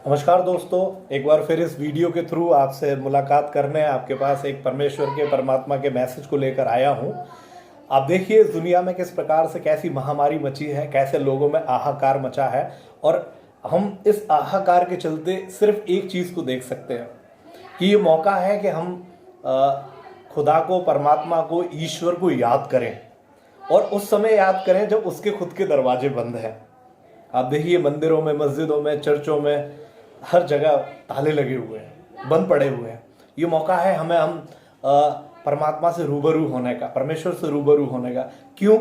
नमस्कार दोस्तों, एक बार फिर इस वीडियो के थ्रू आपसे मुलाकात करने आपके पास एक परमेश्वर के परमात्मा के मैसेज को लेकर आया हूं। आप देखिए इस दुनिया में किस प्रकार से कैसी महामारी मची है, कैसे लोगों में हाहाकार मचा है। और हम इस हाहाकार के चलते सिर्फ एक चीज़ को देख सकते हैं कि ये मौका है कि हम खुदा को, परमात्मा को, ईश्वर को याद करें। और उस समय याद करें जब उसके खुद के दरवाजे बंद हैं। आप देखिए मंदिरों में, मस्जिदों में, चर्चों में, हर जगह ताले लगे हुए हैं, बंद पड़े हुए हैं। ये मौका है हम परमात्मा से रूबरू होने का, परमेश्वर से रूबरू होने का। क्यों?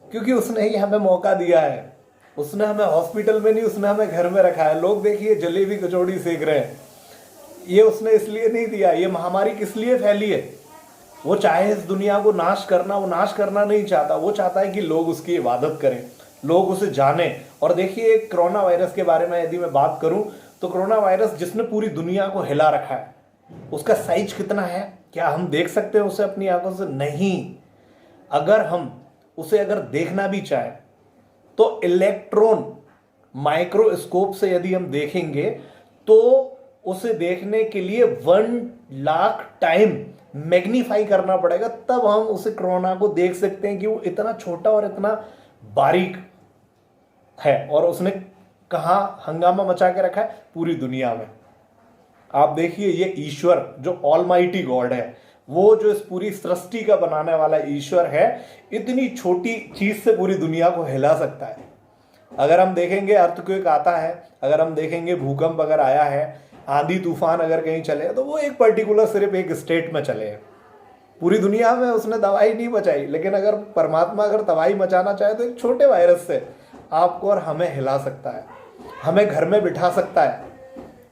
क्योंकि उसने ही हमें मौका दिया है। उसने हमें हॉस्पिटल में नहीं, उसने हमें घर में रखा है। लोग देखिए जलेबी कचौड़ी सेक रहे हैं, ये उसने इसलिए नहीं दिया। ये महामारी किस लिए फैली है? वो चाहे इस दुनिया को नाश करना, वो नाश करना नहीं चाहता। वो चाहता है कि लोग उसकी इबादत करें, लोग उसे जाने। और देखिए कोरोना वायरस के बारे में यदि मैं बात करूं तो कोरोना वायरस जिसने पूरी दुनिया को हिला रखा है, उसका साइज कितना है? क्या हम देख सकते हैं उसे अपनी आंखों से? नहीं। अगर हम उसे देखना भी चाहें तो इलेक्ट्रॉन माइक्रोस्कोप से यदि हम देखेंगे तो उसे देखने के लिए 1,00,000 टाइम मैग्नीफाई करना पड़ेगा, तब हम उसे कोरोना को देख सकते हैं कि वो इतना छोटा और इतना बारीक है। और उसने कहां हंगामा मचा के रखा है? पूरी दुनिया में। आप देखिए ये ईश्वर जो ऑलमाइटी गॉड है, वो जो इस पूरी सृष्टि का बनाने वाला ईश्वर है, इतनी छोटी चीज से पूरी दुनिया को हिला सकता है। अगर हम देखेंगे अर्थक्वेक आता है, अगर हम देखेंगे भूकंप अगर आया है, आंधी तूफान अगर कहीं चले, तो वो एक पर्टिकुलर सिर्फ एक स्टेट में चले। पूरी दुनिया में उसने दवाई नहीं मचाई। लेकिन अगर परमात्मा तबाही मचाना चाहे तो एक छोटे वायरस से आपको और हमें हिला सकता है, हमें घर में बिठा सकता है।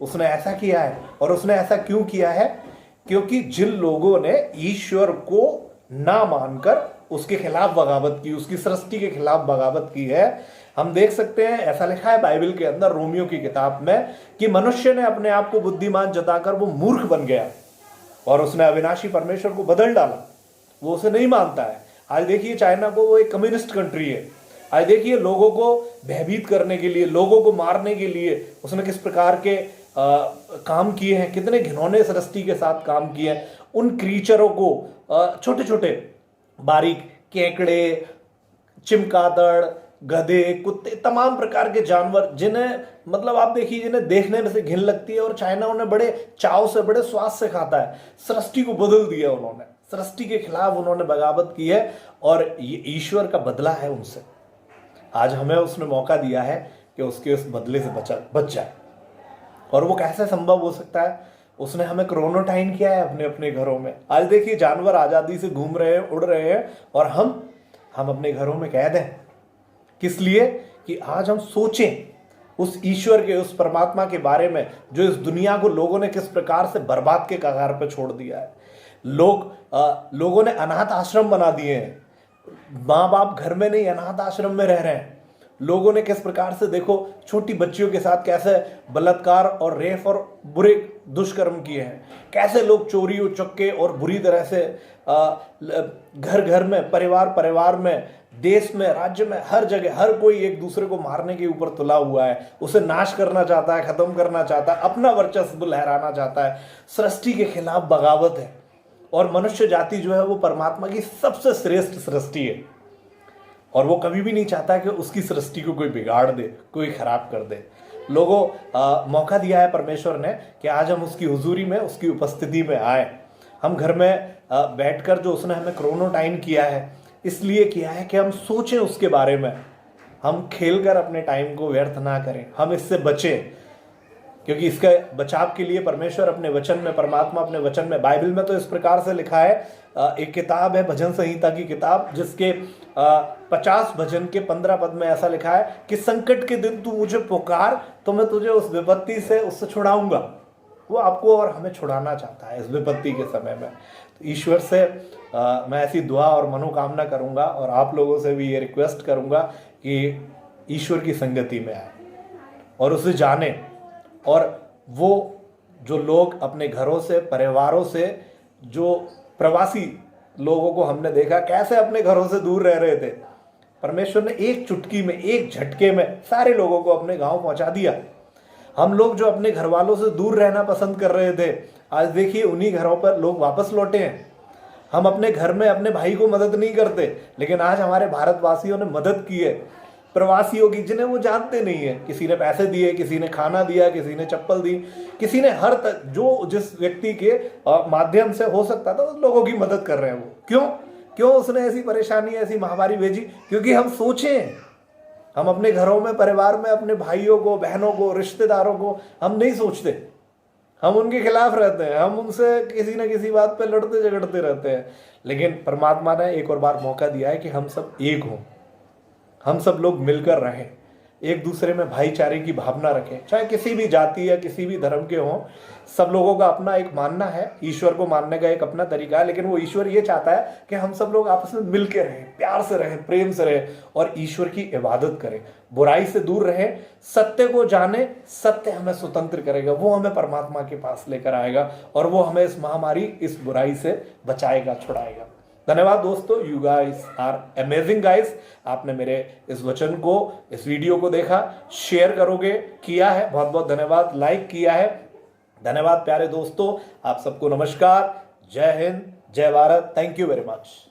उसने ऐसा किया है। और उसने ऐसा क्यों किया है? क्योंकि जिन लोगों ने ईश्वर को ना मानकर उसके खिलाफ बगावत की, उसकी सृष्टि के खिलाफ बगावत की है। हम देख सकते हैं, ऐसा लिखा है बाइबल के अंदर, रोमियो की किताब में, कि मनुष्य ने अपने आप को बुद्धिमान जताकर वो मूर्ख बन गया और उसने अविनाशी परमेश्वर को बदल डाला। वो उसे नहीं मानता है। आज देखिए चाइना को, वो एक कम्युनिस्ट कंट्री है। आज देखिए लोगों को भयभीत करने के लिए, लोगों को मारने के लिए उसने किस प्रकार के काम किए हैं, कितने घिनौने सृष्टि के साथ काम किए हैं। उन क्रीचरों को, छोटे छोटे बारीक केकड़े, चिमगादड़, गधे, कुत्ते, तमाम प्रकार के जानवर, जिन्हें आप देखिए जिन्हें देखने में से घिन लगती है, और चाइना उन्हें बड़े चाव से, बड़े स्वाद से खाता है। सृष्टि को बदल दिया उन्होंने, सृष्टि के खिलाफ उन्होंने बगावत की है, और ये ईश्वर का बदला है उनसे। आज हमें उसने मौका दिया है कि उसके उस बदले से बच जाए। और वो कैसे संभव हो सकता है? उसने हमें क्रोनोटाइन किया है अपने अपने घरों में। आज देखिए जानवर आजादी से घूम रहे हैं, उड़ रहे हैं, और हम अपने घरों में कैद हैं। किस लिए? कि आज हम सोचें उस ईश्वर के, उस परमात्मा के बारे में, जो इस दुनिया को लोगों ने किस प्रकार से बर्बाद के कगार पर छोड़ दिया है। लोगों ने अनाथ आश्रम बना दिए हैं। माँ बाप घर में नहीं, अनाथ आश्रम में रह रहे हैं। लोगों ने किस प्रकार से, देखो, छोटी बच्चियों के साथ कैसे बलात्कार और रेप और बुरे दुष्कर्म किए हैं। कैसे लोग चोरी और चक्के और बुरी तरह से घर घर में, परिवार परिवार में, देश में, राज्य में, हर जगह हर कोई एक दूसरे को मारने के ऊपर तुला हुआ है। उसे नाश करना चाहता है, खत्म करना चाहता है, अपना वर्चस्व लहराना चाहता है। सृष्टि के खिलाफ बगावत है। और मनुष्य जाति जो है वो परमात्मा की सबसे श्रेष्ठ सृष्टि है, और वो कभी भी नहीं चाहता कि उसकी सृष्टि को कोई बिगाड़ दे, कोई खराब कर दे। लोगों मौका दिया है परमेश्वर ने कि आज हम उसकी हुजूरी में, उसकी उपस्थिति में आए। हम घर में बैठकर, जो उसने हमें क्रोनोटाइन किया है, इसलिए किया है कि हम सोचें उसके बारे में। हम खेलकर अपने टाइम को व्यर्थ ना करें, हम इससे बचें। क्योंकि इसके बचाव के लिए परमेश्वर अपने वचन में, परमात्मा अपने वचन में, बाइबल में तो इस प्रकार से लिखा है, एक किताब है भजन संहिता की किताब, जिसके 50 भजन के 15 पद में ऐसा लिखा है कि संकट के दिन तू मुझे पुकार, तो मैं तुझे उस विपत्ति से, उससे छुड़ाऊंगा। वो आपको और हमें छुड़ाना चाहता है इस विपत्ति के समय में। तो ईश्वर से मैं ऐसी दुआ और मनोकामना करूंगा, और आप लोगों से भी ये रिक्वेस्ट करूंगा कि ईश्वर की संगति में आए और उसे जाने। और वो जो लोग अपने घरों से, परिवारों से, जो प्रवासी लोगों को हमने देखा कैसे अपने घरों से दूर रह रहे थे, परमेश्वर ने एक चुटकी में, एक झटके में सारे लोगों को अपने गांव पहुंचा दिया। हम लोग जो अपने घर वालों से दूर रहना पसंद कर रहे थे, आज देखिए उन्हीं घरों पर लोग वापस लौटे हैं। हम अपने घर में अपने भाई को मदद नहीं करते, लेकिन आज हमारे भारतवासियों ने मदद की है प्रवासियों की, जिन्हें वो जानते नहीं है। किसी ने पैसे दिए, किसी ने खाना दिया, किसी ने चप्पल दी, किसी ने हर तक जो जिस व्यक्ति के माध्यम से हो सकता था उन लोगों की मदद कर रहे हैं। वो क्यों क्यों उसने ऐसी परेशानी, ऐसी महामारी भेजी? क्योंकि हम सोचे, हम अपने घरों में, परिवार में अपने भाइयों को, बहनों को, रिश्तेदारों को हम नहीं सोचते। हम उनके खिलाफ रहते हैं, हम उनसे किसी न किसी बात पे लड़ते झगड़ते रहते हैं। लेकिन परमात्मा ने एक और बार मौका दिया है कि हम सब एक हों, हम सब लोग मिलकर रहें, एक दूसरे में भाईचारे की भावना रखें। चाहे किसी भी जाति या किसी भी धर्म के हों, सब लोगों का अपना एक मानना है, ईश्वर को मानने का एक अपना तरीका है। लेकिन वो ईश्वर ये चाहता है कि हम सब लोग आपस में मिल के रहें, प्यार से रहें, प्रेम से रहें और ईश्वर की इबादत करें, बुराई से दूर रहें, सत्य को जाने। सत्य हमें स्वतंत्र करेगा, वो हमें परमात्मा के पास लेकर आएगा और वो हमें इस महामारी, इस बुराई से बचाएगा, छुड़ाएगा। धन्यवाद दोस्तों, you guys are amazing guys. आपने मेरे इस वचन को, इस वीडियो को देखा, शेयर करोगे, किया है, बहुत बहुत धन्यवाद। लाइक किया है, धन्यवाद प्यारे दोस्तों। आप सबको नमस्कार, जय हिंद, जय Bharat, thank you very much.